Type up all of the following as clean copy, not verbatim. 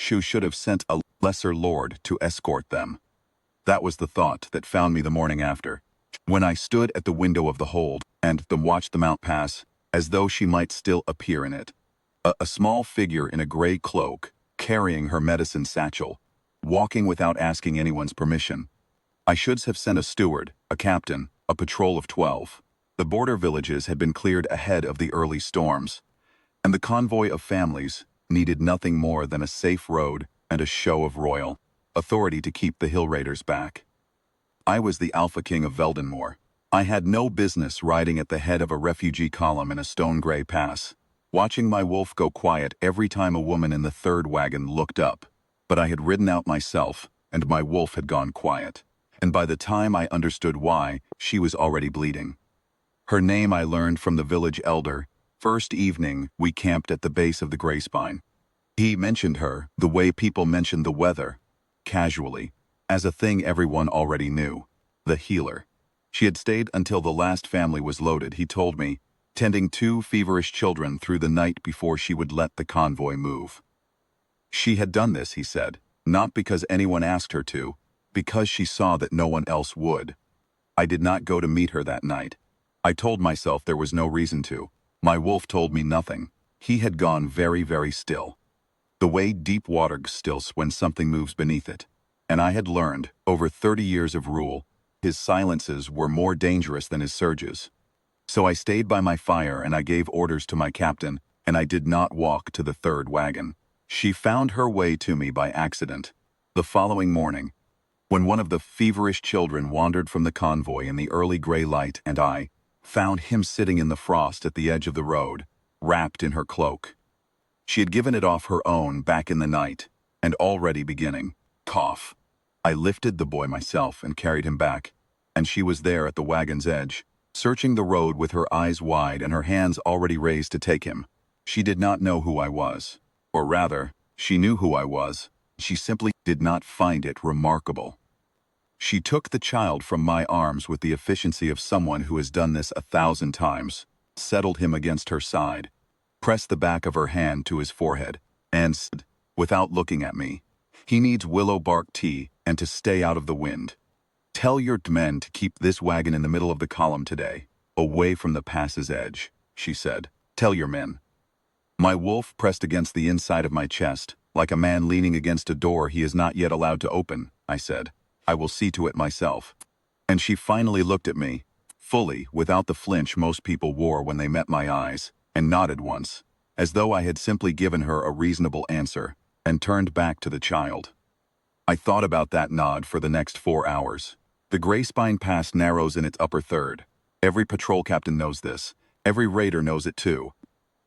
She should have sent a lesser lord to escort them. That was the thought that found me the morning after, when I stood at the window of the hold and watched the mount pass, as though she might still appear in it. A small figure in a gray cloak, carrying her medicine satchel, walking without asking anyone's permission. I should have sent a steward, a captain, a patrol of 12. The border villages had been cleared ahead of the early storms, and the convoy of families needed nothing more than a safe road and a show of royal authority to keep the hill raiders back. I was the Alpha King of Veldenmoor. I had no business riding at the head of a refugee column in a stone-gray pass, watching my wolf go quiet every time a woman in the third wagon looked up. But I had ridden out myself, and my wolf had gone quiet. And by the time I understood why, she was already bleeding. Her name I learned from the village elder. First evening, we camped at the base of the Grey Spine. He mentioned her the way people mentioned the weather, casually, as a thing everyone already knew, the healer. She had stayed until the last family was loaded, he told me, tending 2 feverish children through the night before she would let the convoy move. She had done this, he said, not because anyone asked her to, because she saw that no one else would. I did not go to meet her that night. I told myself there was no reason to. My wolf told me nothing. He had gone very, very still. The way deep water stills when something moves beneath it. And I had learned, over 30 years of rule, his silences were more dangerous than his surges. So I stayed by my fire and I gave orders to my captain, and I did not walk to the third wagon. She found her way to me by accident. The following morning, when one of the feverish children wandered from the convoy in the early gray light, and I found him sitting in the frost at the edge of the road, wrapped in her cloak. She had given it off her own back in the night, and already beginning, cough. I lifted the boy myself and carried him back, and she was there at the wagon's edge, searching the road with her eyes wide and her hands already raised to take him. She did not know who I was, or rather, she knew who I was. She simply did not find it remarkable. She took the child from my arms with the efficiency of someone who has done this 1,000 times, settled him against her side, pressed the back of her hand to his forehead, and said, without looking at me, "He needs willow bark tea and to stay out of the wind. Tell your men to keep this wagon in the middle of the column today, away from the pass's edge," she said. "Tell your men." My wolf pressed against the inside of my chest, like a man leaning against a door he is not yet allowed to open. I said, "I will see to it myself." And she finally looked at me, fully, without the flinch most people wore when they met my eyes, and nodded once, as though I had simply given her a reasonable answer, and turned back to the child. I thought about that nod for the next 4 hours. The Grey Spine Pass narrows in its upper third. Every patrol captain knows this. Every raider knows it too.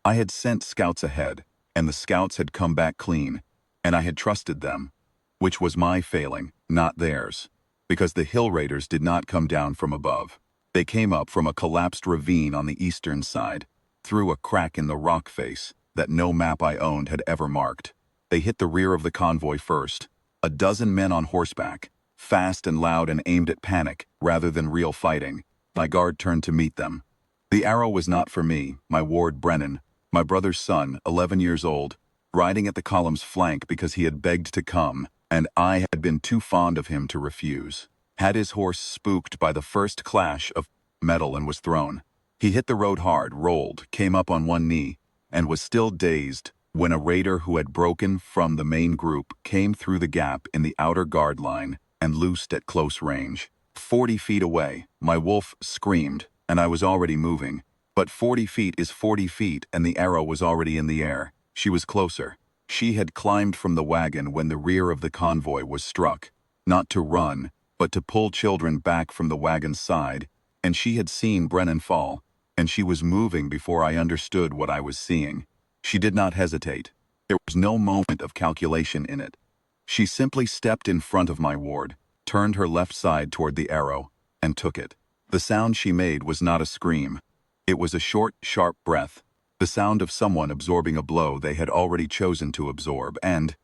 I had sent scouts ahead, and the scouts had come back clean, and I had trusted them, which was my failing, not theirs, because the hill raiders did not come down from above. They came up from a collapsed ravine on the eastern side, through a crack in the rock face that no map I owned had ever marked. They hit the rear of the convoy first, a dozen men on horseback, fast and loud and aimed at panic rather than real fighting. My guard turned to meet them. The arrow was not for me, my ward Brennan, my brother's son, 11 years old, riding at the column's flank because he had begged to come, and I had been too fond of him to refuse. Had his horse spooked by the first clash of metal and was thrown. He hit the road hard, rolled, came up on one knee, and was still dazed when a raider who had broken from the main group came through the gap in the outer guard line and loosed at close range. 40 feet away, my wolf screamed, and I was already moving. But 40 feet is 40 feet, and the arrow was already in the air. She was closer. She had climbed from the wagon when the rear of the convoy was struck, not to run, but to pull children back from the wagon's side, and she had seen Brennan fall, and she was moving before I understood what I was seeing. She did not hesitate. There was no moment of calculation in it. She simply stepped in front of my ward, turned her left side toward the arrow, and took it. The sound she made was not a scream. It was a short, sharp breath, the sound of someone absorbing a blow they had already chosen to absorb, and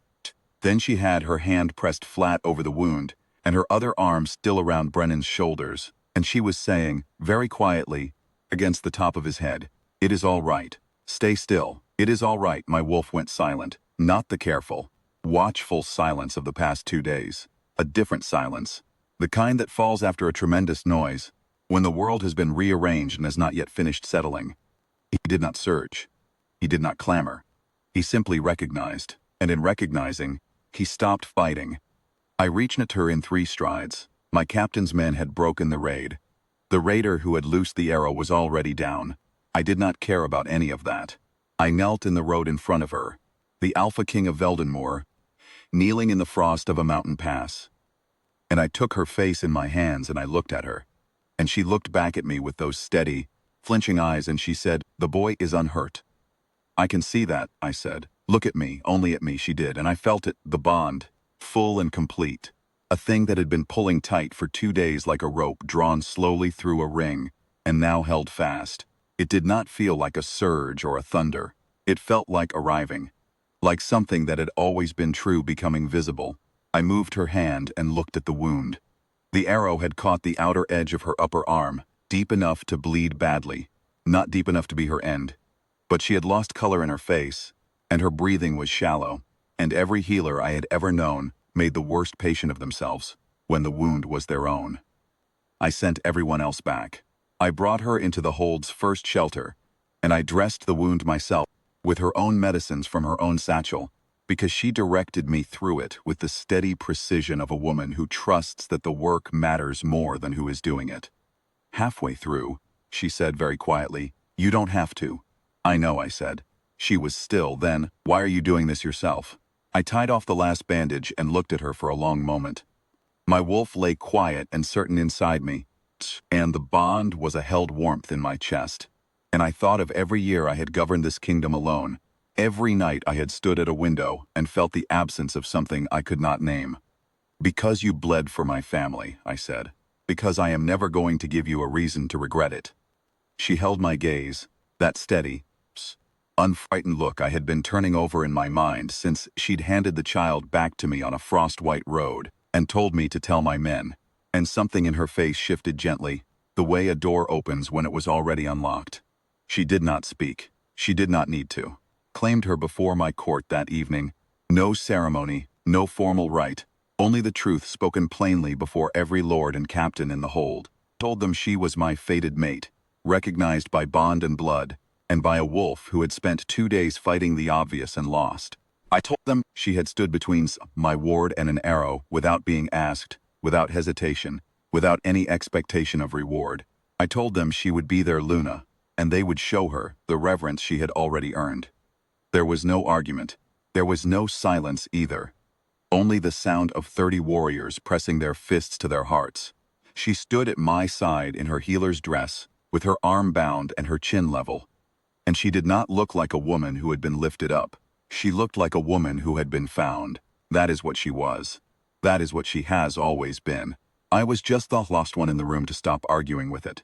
then she had her hand pressed flat over the wound, and her other arm still around Brennan's shoulders, and she was saying, very quietly, against the top of his head, "It is all right. Stay still. It is all right." My wolf went silent. Not the careful. Watchful silence of the past 2 days. A different silence. The kind that falls after a tremendous noise, when the world has been rearranged and has not yet finished settling. He did not surge. He did not clamor. He simply recognized, and in recognizing, he stopped fighting. I reached her in 3 strides. My captain's men had broken the raid. The raider who had loosed the arrow was already down. I did not care about any of that. I knelt in the road in front of her, the Alpha King of Veldenmoor, kneeling in the frost of a mountain pass. And I took her face in my hands and I looked at her. And she looked back at me with those steady, flinching eyes and she said, "The boy is unhurt." "I can see that," I said. "Look at me, only at me," she did, and I felt it, the bond, full and complete. A thing that had been pulling tight for 2 days like a rope drawn slowly through a ring, and now held fast. It did not feel like a surge or a thunder. It felt like arriving. Like something that had always been true becoming visible. I moved her hand and looked at the wound. The arrow had caught the outer edge of her upper arm, deep enough to bleed badly, not deep enough to be her end. But she had lost color in her face, and her breathing was shallow, and every healer I had ever known made the worst patient of themselves when the wound was their own. I sent everyone else back. I brought her into the hold's first shelter, and I dressed the wound myself with her own medicines from her own satchel, because she directed me through it with the steady precision of a woman who trusts that the work matters more than who is doing it. Halfway through, she said very quietly, "You don't have to." "I know," I said. She was still. "Then, why are you doing this yourself?" I tied off the last bandage and looked at her for a long moment. My wolf lay quiet and certain inside me, and the bond was a held warmth in my chest. And I thought of every year I had governed this kingdom alone. Every night I had stood at a window and felt the absence of something I could not name. "Because you bled for my family," I said. "Because I am never going to give you a reason to regret it." She held my gaze, that steady, unfrightened look I had been turning over in my mind since she'd handed the child back to me on a frost-white road and told me to tell my men. And something in her face shifted gently, the way a door opens when it was already unlocked. She did not speak. She did not need to. Claimed her before my court that evening. No ceremony, no formal rite, only the truth spoken plainly before every lord and captain in the hold. Told them she was my fated mate, recognized by bond and blood, and by a wolf who had spent 2 days fighting the obvious and lost. I told them she had stood between my ward and an arrow without being asked, without hesitation, without any expectation of reward. I told them she would be their Luna, and they would show her the reverence she had already earned. There was no argument. There was no silence either. Only the sound of 30 warriors pressing their fists to their hearts. She stood at my side in her healer's dress, with her arm bound and her chin level. And she did not look like a woman who had been lifted up. She looked like a woman who had been found. That is what she was. That is what she has always been. I was just the lost one in the room to stop arguing with it.